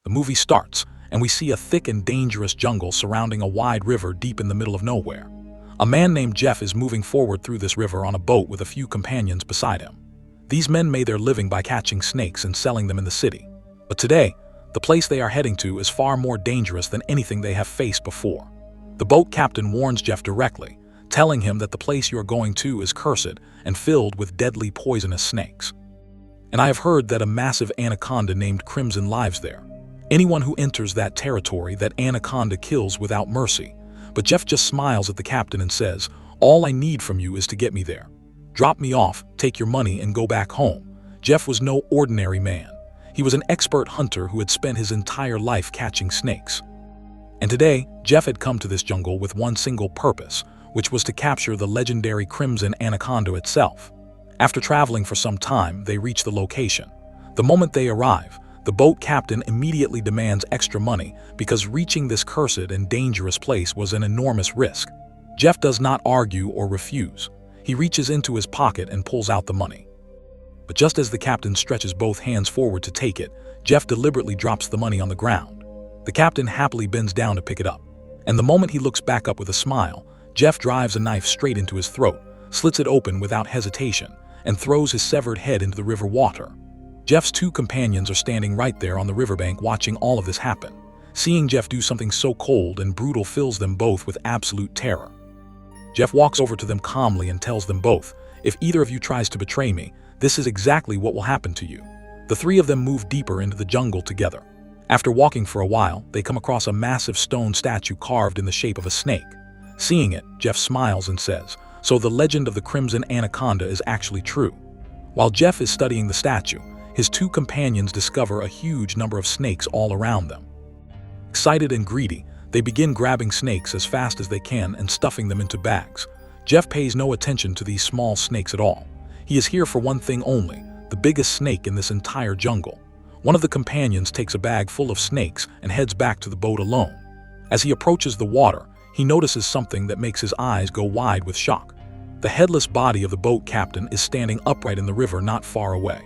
The movie starts, and we see a thick and dangerous jungle surrounding a wide river deep in the middle of nowhere. A man named Jeff is moving forward through this river on a boat with a few companions beside him. These men made their living by catching snakes and selling them in the city. But today, the place they are heading to is far more dangerous than anything they have faced before. The boat captain warns Jeff directly, telling him that the place you are going to is cursed and filled with deadly poisonous snakes. And I have heard that a massive anaconda named Crimson lives there. Anyone who enters that territory, that anaconda kills without mercy. But Jeff just smiles at the captain and says, "All I need from you is to get me there. Drop me off, take your money, and go back home." Jeff was no ordinary man. He was an expert hunter who had spent his entire life catching snakes. And today, Jeff had come to this jungle with one single purpose, which was to capture the legendary Crimson Anaconda itself. After traveling for some time, they reach the location. The moment they arrive, the boat captain immediately demands extra money because reaching this cursed and dangerous place was an enormous risk. Jeff does not argue or refuse. He reaches into his pocket and pulls out the money. But just as the captain stretches both hands forward to take it, Jeff deliberately drops the money on the ground. The captain happily bends down to pick it up. And the moment he looks back up with a smile, Jeff drives a knife straight into his throat, slits it open without hesitation, and throws his severed head into the river water. Jeff's two companions are standing right there on the riverbank watching all of this happen. Seeing Jeff do something so cold and brutal fills them both with absolute terror. Jeff walks over to them calmly and tells them both, "If either of you tries to betray me, this is exactly what will happen to you." The three of them move deeper into the jungle together. After walking for a while, they come across a massive stone statue carved in the shape of a snake. Seeing it, Jeff smiles and says, "So the legend of the Crimson Anaconda is actually true." While Jeff is studying the statue, his two companions discover a huge number of snakes all around them. Excited and greedy, they begin grabbing snakes as fast as they can and stuffing them into bags. Jeff pays no attention to these small snakes at all. He is here for one thing only, the biggest snake in this entire jungle. One of the companions takes a bag full of snakes and heads back to the boat alone. As he approaches the water, he notices something that makes his eyes go wide with shock. The headless body of the boat captain is standing upright in the river not far away.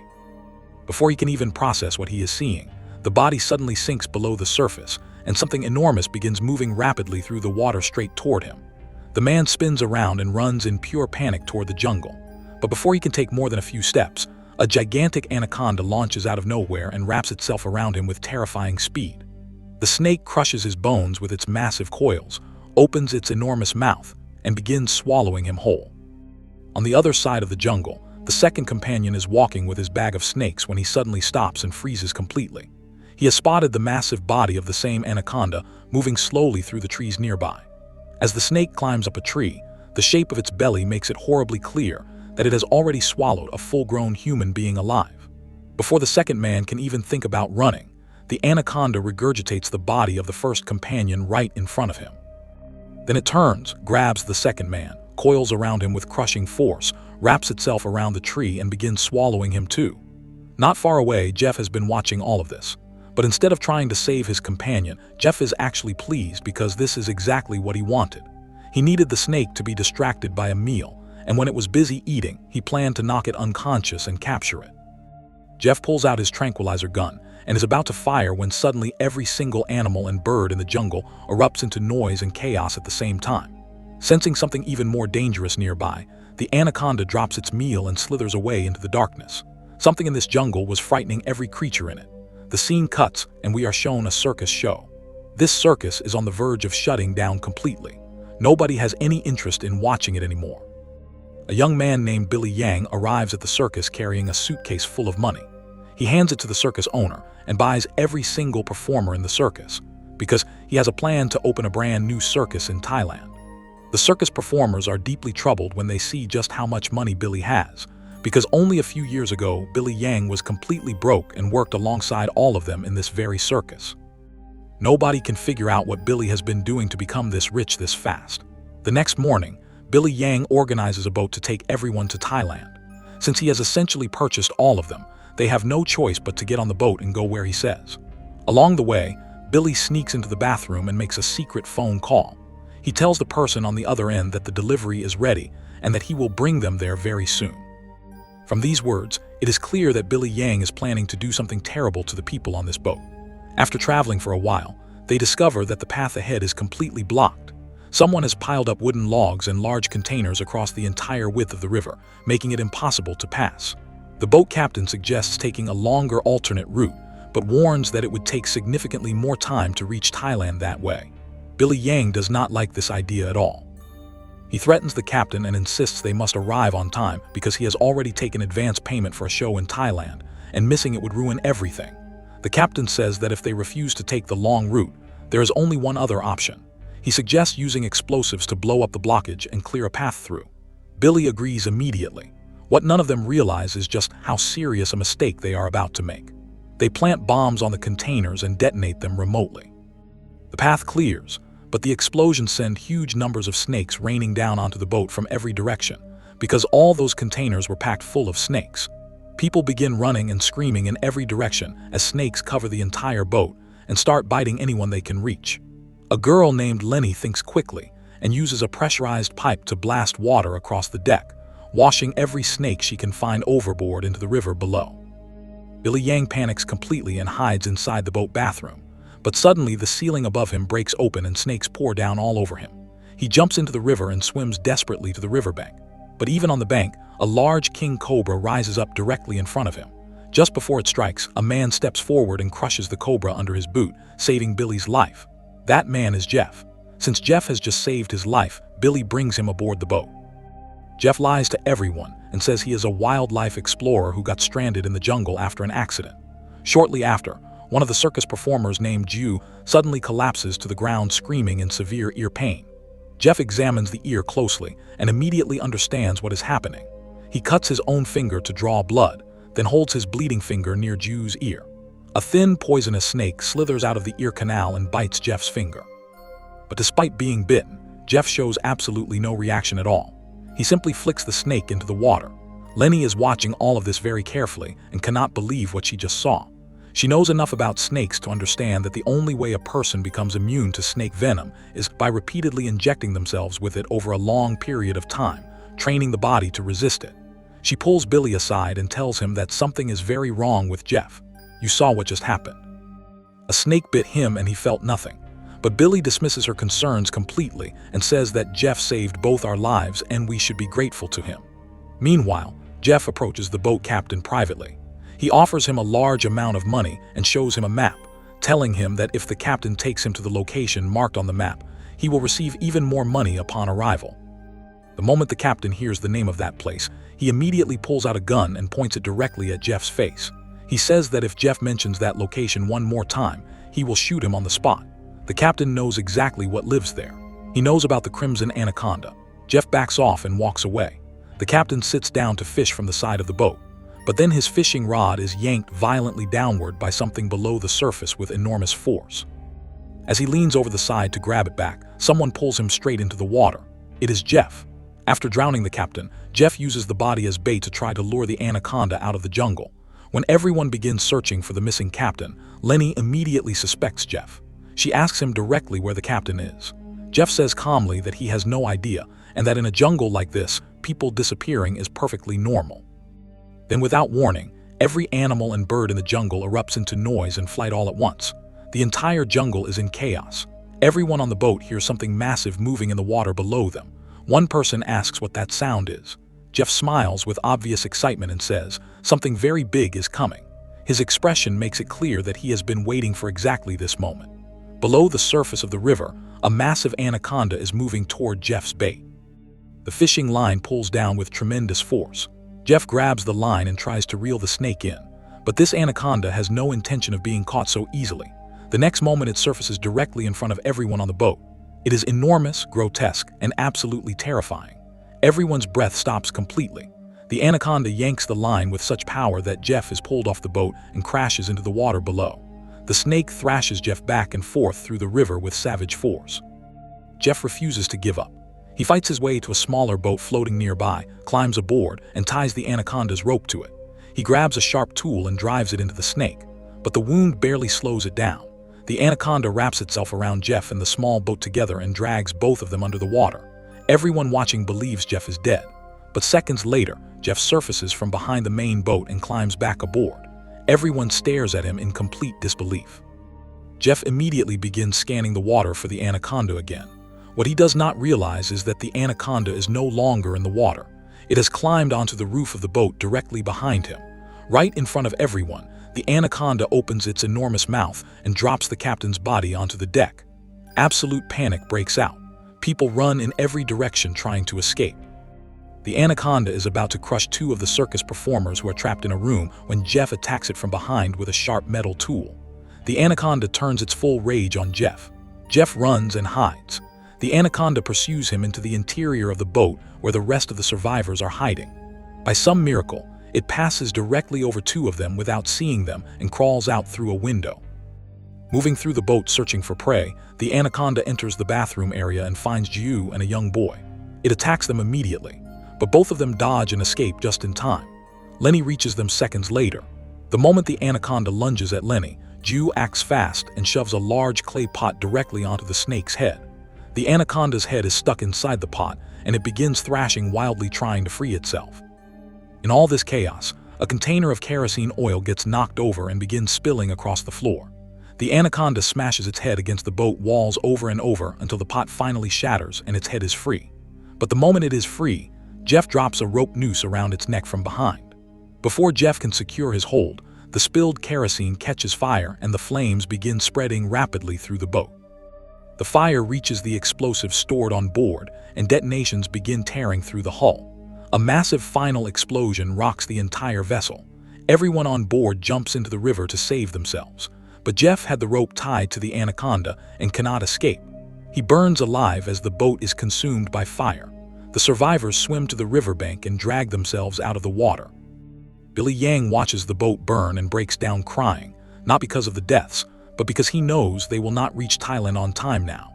Before he can even process what he is seeing, the body suddenly sinks below the surface, and something enormous begins moving rapidly through the water straight toward him. The man spins around and runs in pure panic toward the jungle. But before he can take more than a few steps, a gigantic anaconda launches out of nowhere and wraps itself around him with terrifying speed. The snake crushes his bones with its massive coils, opens its enormous mouth, and begins swallowing him whole. On the other side of the jungle, the second companion is walking with his bag of snakes when he suddenly stops and freezes completely. He has spotted the massive body of the same anaconda moving slowly through the trees nearby. As the snake climbs up a tree, the shape of its belly makes it horribly clear that it has already swallowed a full-grown human being alive. Before the second man can even think about running, the anaconda regurgitates the body of the first companion right in front of him. Then it turns, grabs the second man, coils around him with crushing force, wraps itself around the tree and begins swallowing him too. Not far away, Jeff has been watching all of this. But instead of trying to save his companion, Jeff is actually pleased because this is exactly what he wanted. He needed the snake to be distracted by a meal, and when it was busy eating, he planned to knock it unconscious and capture it. Jeff pulls out his tranquilizer gun and is about to fire when suddenly every single animal and bird in the jungle erupts into noise and chaos at the same time. Sensing something even more dangerous nearby, the anaconda drops its meal and slithers away into the darkness. Something in this jungle was frightening every creature in it. The scene cuts, and we are shown a circus show. This circus is on the verge of shutting down completely. Nobody has any interest in watching it anymore. A young man named Billy Yang arrives at the circus carrying a suitcase full of money. He hands it to the circus owner and buys every single performer in the circus, because he has a plan to open a brand new circus in Thailand. The circus performers are deeply troubled when they see just how much money Billy has, because only a few years ago, Billy Yang was completely broke and worked alongside all of them in this very circus. Nobody can figure out what Billy has been doing to become this rich this fast. The next morning, Billy Yang organizes a boat to take everyone to Thailand. Since he has essentially purchased all of them, they have no choice but to get on the boat and go where he says. Along the way, Billy sneaks into the bathroom and makes a secret phone call. He tells the person on the other end that the delivery is ready and that he will bring them there very soon. From these words, it is clear that Billy Yang is planning to do something terrible to the people on this boat. After traveling for a while, they discover that the path ahead is completely blocked. Someone has piled up wooden logs and large containers across the entire width of the river, making it impossible to pass. The boat captain suggests taking a longer alternate route, but warns that it would take significantly more time to reach Thailand that way. Billy Yang does not like this idea at all. He threatens the captain and insists they must arrive on time because he has already taken advance payment for a show in Thailand, and missing it would ruin everything. The captain says that if they refuse to take the long route, there is only one other option. He suggests using explosives to blow up the blockage and clear a path through. Billy agrees immediately. What none of them realize is just how serious a mistake they are about to make. They plant bombs on the containers and detonate them remotely. The path clears, but the explosions send huge numbers of snakes raining down onto the boat from every direction, because all those containers were packed full of snakes. People begin running and screaming in every direction as snakes cover the entire boat and start biting anyone they can reach. A girl named Lenny thinks quickly and uses a pressurized pipe to blast water across the deck, washing every snake she can find overboard into the river below. Billy Yang panics completely and hides inside the boat bathroom, but suddenly the ceiling above him breaks open and snakes pour down all over him. He jumps into the river and swims desperately to the riverbank. But even on the bank, a large king cobra rises up directly in front of him. Just before it strikes, a man steps forward and crushes the cobra under his boot, saving Billy's life. That man is Jeff. Since Jeff has just saved his life, Billy brings him aboard the boat. Jeff lies to everyone and says he is a wildlife explorer who got stranded in the jungle after an accident. Shortly after, one of the circus performers named Ju suddenly collapses to the ground screaming in severe ear pain. Jeff examines the ear closely and immediately understands what is happening. He cuts his own finger to draw blood, then holds his bleeding finger near Ju's ear. A thin, poisonous snake slithers out of the ear canal and bites Jeff's finger. But despite being bitten, Jeff shows absolutely no reaction at all. He simply flicks the snake into the water. Lenny is watching all of this very carefully and cannot believe what she just saw. She knows enough about snakes to understand that the only way a person becomes immune to snake venom is by repeatedly injecting themselves with it over a long period of time, training the body to resist it. She pulls Billy aside and tells him that something is very wrong with Jeff. You saw what just happened. A snake bit him and he felt nothing. But Billy dismisses her concerns completely and says that Jeff saved both our lives and we should be grateful to him. Meanwhile, Jeff approaches the boat captain privately. He offers him a large amount of money and shows him a map, telling him that if the captain takes him to the location marked on the map, he will receive even more money upon arrival. The moment the captain hears the name of that place, he immediately pulls out a gun and points it directly at Jeff's face. He says that if Jeff mentions that location one more time, he will shoot him on the spot. The captain knows exactly what lives there. He knows about the crimson anaconda. Jeff backs off and walks away. The captain sits down to fish from the side of the boat. But then his fishing rod is yanked violently downward by something below the surface with enormous force. As he leans over the side to grab it back, someone pulls him straight into the water. It is Jeff. After drowning the captain, Jeff uses the body as bait to try to lure the anaconda out of the jungle. When everyone begins searching for the missing captain, Lenny immediately suspects Jeff. She asks him directly where the captain is. Jeff says calmly that he has no idea and that in a jungle like this, people disappearing is perfectly normal. Then without warning, every animal and bird in the jungle erupts into noise and flight all at once. The entire jungle is in chaos. Everyone on the boat hears something massive moving in the water below them. One person asks what that sound is. Jeff smiles with obvious excitement and says, something very big is coming. His expression makes it clear that he has been waiting for exactly this moment. Below the surface of the river, a massive anaconda is moving toward Jeff's bait. The fishing line pulls down with tremendous force. Jeff grabs the line and tries to reel the snake in, but this anaconda has no intention of being caught so easily. The next moment it surfaces directly in front of everyone on the boat. It is enormous, grotesque, and absolutely terrifying. Everyone's breath stops completely. The anaconda yanks the line with such power that Jeff is pulled off the boat and crashes into the water below. The snake thrashes Jeff back and forth through the river with savage force. Jeff refuses to give up. He fights his way to a smaller boat floating nearby, climbs aboard, and ties the anaconda's rope to it. He grabs a sharp tool and drives it into the snake, but the wound barely slows it down. The anaconda wraps itself around Jeff and the small boat together and drags both of them under the water. Everyone watching believes Jeff is dead, but seconds later, Jeff surfaces from behind the main boat and climbs back aboard. Everyone stares at him in complete disbelief. Jeff immediately begins scanning the water for the anaconda again. What he does not realize is that the anaconda is no longer in the water. It has climbed onto the roof of the boat directly behind him. Right in front of everyone, the anaconda opens its enormous mouth and drops the captain's body onto the deck. Absolute panic breaks out. People run in every direction trying to escape. The anaconda is about to crush two of the circus performers who are trapped in a room when Jeff attacks it from behind with a sharp metal tool. The anaconda turns its full rage on Jeff. Jeff runs and hides. The anaconda pursues him into the interior of the boat where the rest of the survivors are hiding. By some miracle, it passes directly over two of them without seeing them and crawls out through a window. Moving through the boat searching for prey, the anaconda enters the bathroom area and finds Jiu and a young boy. It attacks them immediately, but both of them dodge and escape just in time. Lenny reaches them seconds later. The moment the anaconda lunges at Lenny, Jiu acts fast and shoves a large clay pot directly onto the snake's head. The anaconda's head is stuck inside the pot, and it begins thrashing wildly trying to free itself. In all this chaos, a container of kerosene oil gets knocked over and begins spilling across the floor. The anaconda smashes its head against the boat walls over and over until the pot finally shatters and its head is free. But the moment it is free, Jeff drops a rope noose around its neck from behind. Before Jeff can secure his hold, the spilled kerosene catches fire and the flames begin spreading rapidly through the boat. The fire reaches the explosives stored on board, and detonations begin tearing through the hull. A massive final explosion rocks the entire vessel. Everyone on board jumps into the river to save themselves, but Jeff had the rope tied to the anaconda and cannot escape. He burns alive as the boat is consumed by fire. The survivors swim to the riverbank and drag themselves out of the water. Billy Yang watches the boat burn and breaks down crying, not because of the deaths, but because he knows they will not reach Thailand on time now.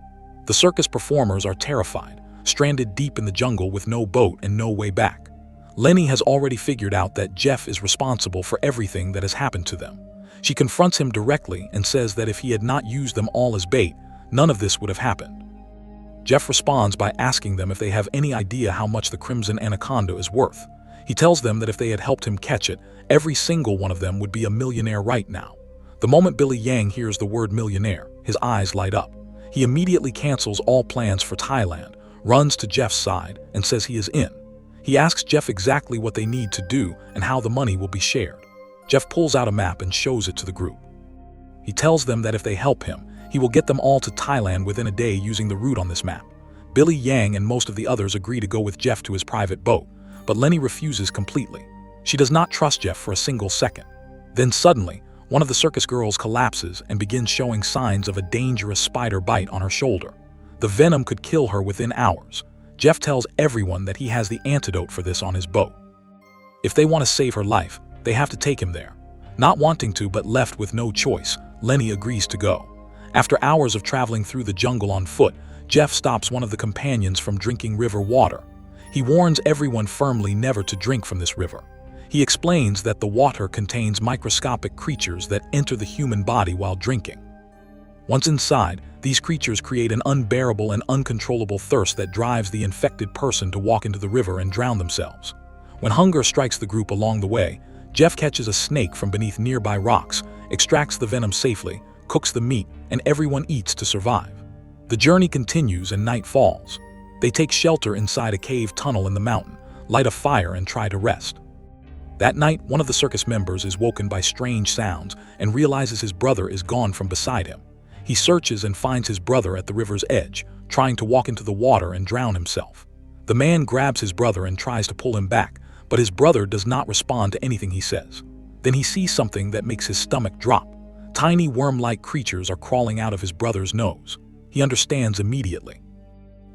The circus performers are terrified, stranded deep in the jungle with no boat and no way back. Lenny has already figured out that Jeff is responsible for everything that has happened to them. She confronts him directly and says that if he had not used them all as bait, none of this would have happened. Jeff responds by asking them if they have any idea how much the crimson anaconda is worth. He tells them that if they had helped him catch it, every single one of them would be a millionaire right now. The moment Billy Yang hears the word millionaire, his eyes light up. He immediately cancels all plans for Thailand, runs to Jeff's side, and says he is in. He asks Jeff exactly what they need to do and how the money will be shared. Jeff pulls out a map and shows it to the group. He tells them that if they help him, he will get them all to Thailand within a day using the route on this map. Billy Yang and most of the others agree to go with Jeff to his private boat, but Lenny refuses completely. She does not trust Jeff for a single second. Then suddenly, one of the circus girls collapses and begins showing signs of a dangerous spider bite on her shoulder. The venom could kill her within hours. Jeff tells everyone that he has the antidote for this on his boat. If they want to save her life, they have to take him there. Not wanting to but left with no choice, Lenny agrees to go. After hours of traveling through the jungle on foot, Jeff stops one of the companions from drinking river water. He warns everyone firmly never to drink from this river. He explains that the water contains microscopic creatures that enter the human body while drinking. Once inside, these creatures create an unbearable and uncontrollable thirst that drives the infected person to walk into the river and drown themselves. When hunger strikes the group along the way, Jeff catches a snake from beneath nearby rocks, extracts the venom safely, cooks the meat, and everyone eats to survive. The journey continues and night falls. They take shelter inside a cave tunnel in the mountain, light a fire, and try to rest. That night, one of the circus members is woken by strange sounds and realizes his brother is gone from beside him. He searches and finds his brother at the river's edge, trying to walk into the water and drown himself. The man grabs his brother and tries to pull him back, but his brother does not respond to anything he says. Then he sees something that makes his stomach drop. Tiny worm-like creatures are crawling out of his brother's nose. He understands immediately.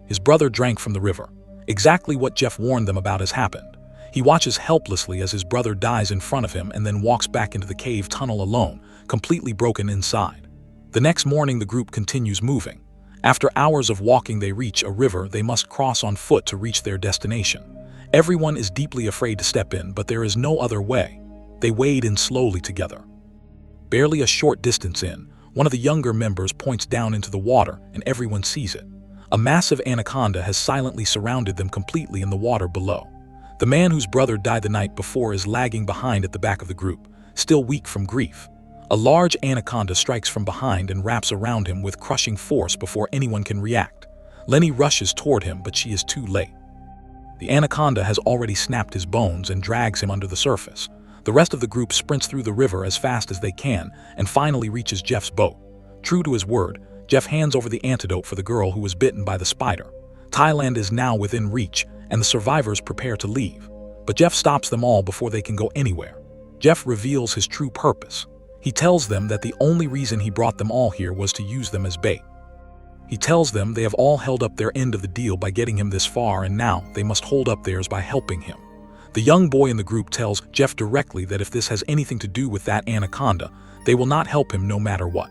His brother drank from the river. Exactly what Jeff warned them about has happened. He watches helplessly as his brother dies in front of him and then walks back into the cave tunnel alone, completely broken inside. The next morning, the group continues moving. After hours of walking, they reach a river they must cross on foot to reach their destination. Everyone is deeply afraid to step in, but there is no other way. They wade in slowly together. Barely a short distance in, one of the younger members points down into the water and everyone sees it. A massive anaconda has silently surrounded them completely in the water below. The man whose brother died the night before is lagging behind at the back of the group, still weak from grief. A large anaconda strikes from behind and wraps around him with crushing force before anyone can react. Lenny rushes toward him, but she is too late. The anaconda has already snapped his bones and drags him under the surface. The rest of the group sprints through the river as fast as they can and finally reaches Jeff's boat. True to his word, Jeff hands over the antidote for the girl who was bitten by the spider. Thailand is now within reach, and the survivors prepare to leave. But Jeff stops them all before they can go anywhere. Jeff reveals his true purpose. He tells them that the only reason he brought them all here was to use them as bait. He tells them they have all held up their end of the deal by getting him this far, and now they must hold up theirs by helping him. The young boy in the group tells Jeff directly that if this has anything to do with that anaconda, they will not help him no matter what.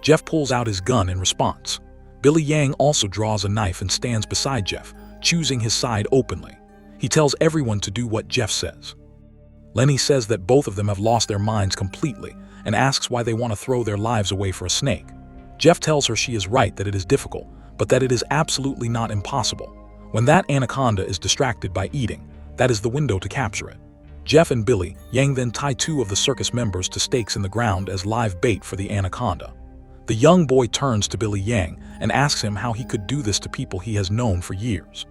Jeff pulls out his gun in response. Billy Yang also draws a knife and stands beside Jeff, choosing his side openly. He tells everyone to do what Jeff says. Lenny says that both of them have lost their minds completely and asks why they want to throw their lives away for a snake. Jeff tells her she is right, that it is difficult, but that it is absolutely not impossible. When that anaconda is distracted by eating, that is the window to capture it. Jeff and Billy Yang then tie 2 of the circus members to stakes in the ground as live bait for the anaconda. The young boy turns to Billy Yang and asks him how he could do this to people he has known for years.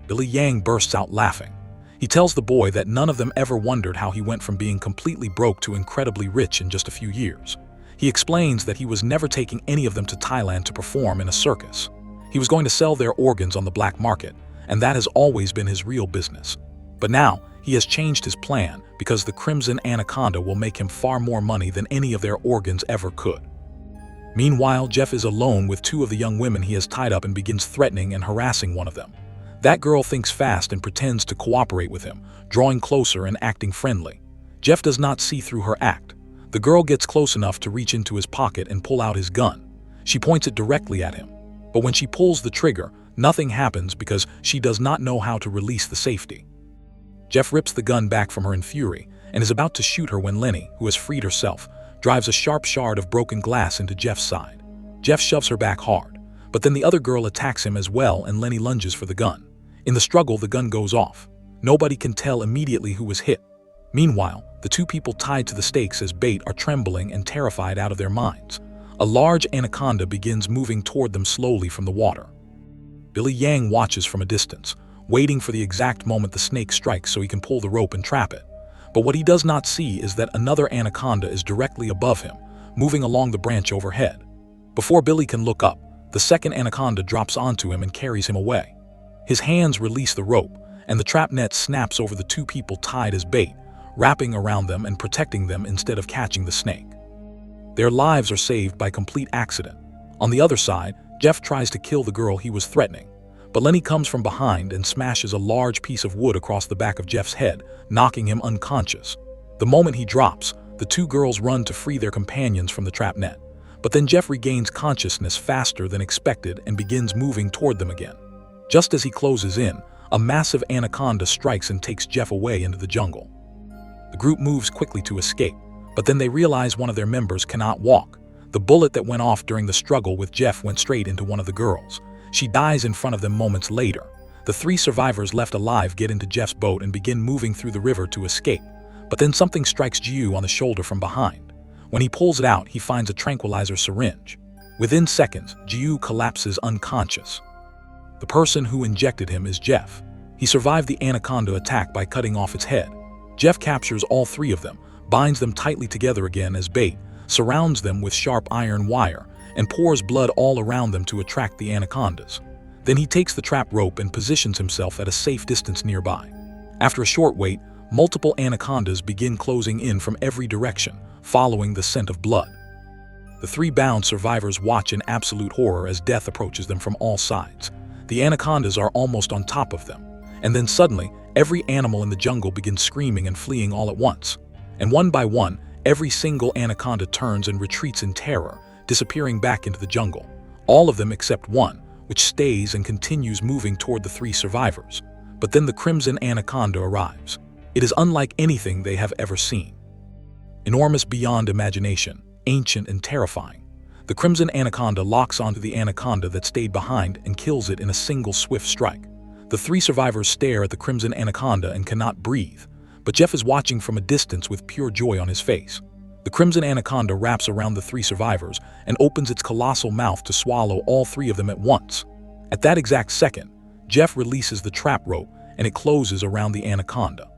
Billy Yang bursts out laughing. He tells the boy that none of them ever wondered how he went from being completely broke to incredibly rich in just a few years. He explains that he was never taking any of them to Thailand to perform in a circus. He was going to sell their organs on the black market, and that has always been his real business. But now, he has changed his plan because the Crimson Anaconda will make him far more money than any of their organs ever could. Meanwhile, Jeff is alone with 2 of the young women he has tied up and begins threatening and harassing one of them. That girl thinks fast and pretends to cooperate with him, drawing closer and acting friendly. Jeff does not see through her act. The girl gets close enough to reach into his pocket and pull out his gun. She points it directly at him. But when she pulls the trigger, nothing happens because she does not know how to release the safety. Jeff rips the gun back from her in fury and is about to shoot her when Lenny, who has freed herself, drives a sharp shard of broken glass into Jeff's side. Jeff shoves her back hard, but then the other girl attacks him as well and Lenny lunges for the gun. In the struggle, the gun goes off. Nobody can tell immediately who was hit. Meanwhile, the 2 people tied to the stakes as bait are trembling and terrified out of their minds. A large anaconda begins moving toward them slowly from the water. Billy Yang watches from a distance, waiting for the exact moment the snake strikes so he can pull the rope and trap it. But what he does not see is that another anaconda is directly above him, moving along the branch overhead. Before Billy can look up, the second anaconda drops onto him and carries him away. His hands release the rope, and the trap net snaps over the 2 people tied as bait, wrapping around them and protecting them instead of catching the snake. Their lives are saved by complete accident. On the other side, Jeff tries to kill the girl he was threatening, but Lenny comes from behind and smashes a large piece of wood across the back of Jeff's head, knocking him unconscious. The moment he drops, the 2 girls run to free their companions from the trap net, but then Jeff regains consciousness faster than expected and begins moving toward them again. Just as he closes in, a massive anaconda strikes and takes Jeff away into the jungle. The group moves quickly to escape, but then they realize one of their members cannot walk. The bullet that went off during the struggle with Jeff went straight into one of the girls. She dies in front of them moments later. The 3 survivors left alive get into Jeff's boat and begin moving through the river to escape, but then something strikes Jiu on the shoulder from behind. When he pulls it out, he finds a tranquilizer syringe. Within seconds, Jiu collapses unconscious. The person who injected him is Jeff. He survived the anaconda attack by cutting off its head. Jeff captures all 3 of them, binds them tightly together again as bait, surrounds them with sharp iron wire, and pours blood all around them to attract the anacondas. Then he takes the trap rope and positions himself at a safe distance nearby. After a short wait, multiple anacondas begin closing in from every direction, following the scent of blood. The 3 bound survivors watch in absolute horror as death approaches them from all sides. The anacondas are almost on top of them, and then suddenly, every animal in the jungle begins screaming and fleeing all at once. And one by one, every single anaconda turns and retreats in terror, disappearing back into the jungle. All of them except one, which stays and continues moving toward the 3 survivors. But then the Crimson Anaconda arrives. It is unlike anything they have ever seen. Enormous beyond imagination, ancient and terrifying. The Crimson Anaconda locks onto the anaconda that stayed behind and kills it in a single swift strike. The 3 survivors stare at the Crimson Anaconda and cannot breathe, but Jeff is watching from a distance with pure joy on his face. The crimson anaconda wraps around the three survivors and opens its colossal mouth to swallow all three of them at once. At that exact second, Jeff releases the trap rope and it closes around the anaconda.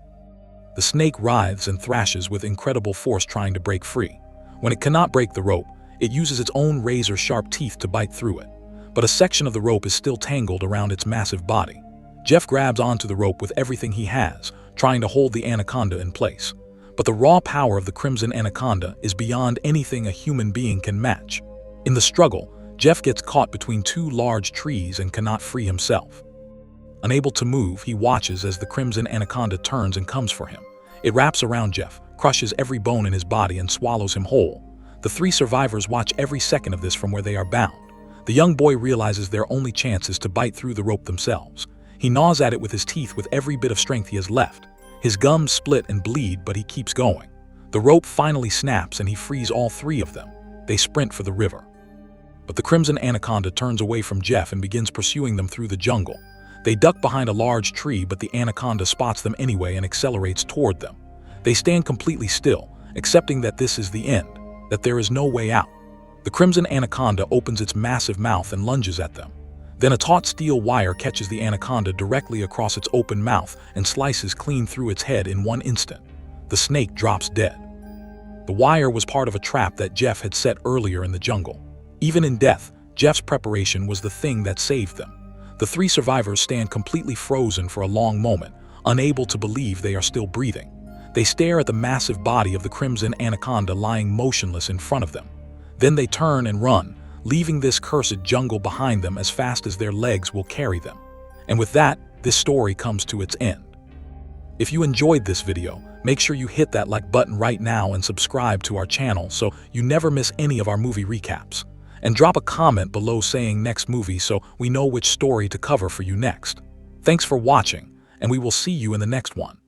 The snake writhes and thrashes with incredible force trying to break free. When it cannot break the rope, it uses its own razor-sharp teeth to bite through it. But a section of the rope is still tangled around its massive body. Jeff grabs onto the rope with everything he has, trying to hold the anaconda in place. But the raw power of the crimson anaconda is beyond anything a human being can match. In the struggle, Jeff gets caught between two large trees and cannot free himself. Unable to move, he watches as the crimson anaconda turns and comes for him. It wraps around Jeff, crushes every bone in his body, and swallows him whole. The three survivors watch every second of this from where they are bound. The young boy realizes their only chance is to bite through the rope themselves. He gnaws at it with his teeth with every bit of strength he has left. His gums split and bleed, but he keeps going. The rope finally snaps and he frees all three of them. They sprint for the river. But the crimson anaconda turns away from Jeff and begins pursuing them through the jungle. They duck behind a large tree, but the anaconda spots them anyway and accelerates toward them. They stand completely still, accepting that this is the end, that there is no way out. The crimson anaconda opens its massive mouth and lunges at them. Then a taut steel wire catches the anaconda directly across its open mouth and slices clean through its head in one instant. The snake drops dead. The wire was part of a trap that Jeff had set earlier in the jungle. Even in death, Jeff's preparation was the thing that saved them. The three survivors stand completely frozen for a long moment, unable to believe they are still breathing. They stare at the massive body of the crimson anaconda lying motionless in front of them. Then they turn and run, leaving this cursed jungle behind them as fast as their legs will carry them. And with that, this story comes to its end. If you enjoyed this video, make sure you hit that like button right now and subscribe to our channel so you never miss any of our movie recaps. And drop a comment below saying next movie so we know which story to cover for you next. Thanks for watching, and we will see you in the next one.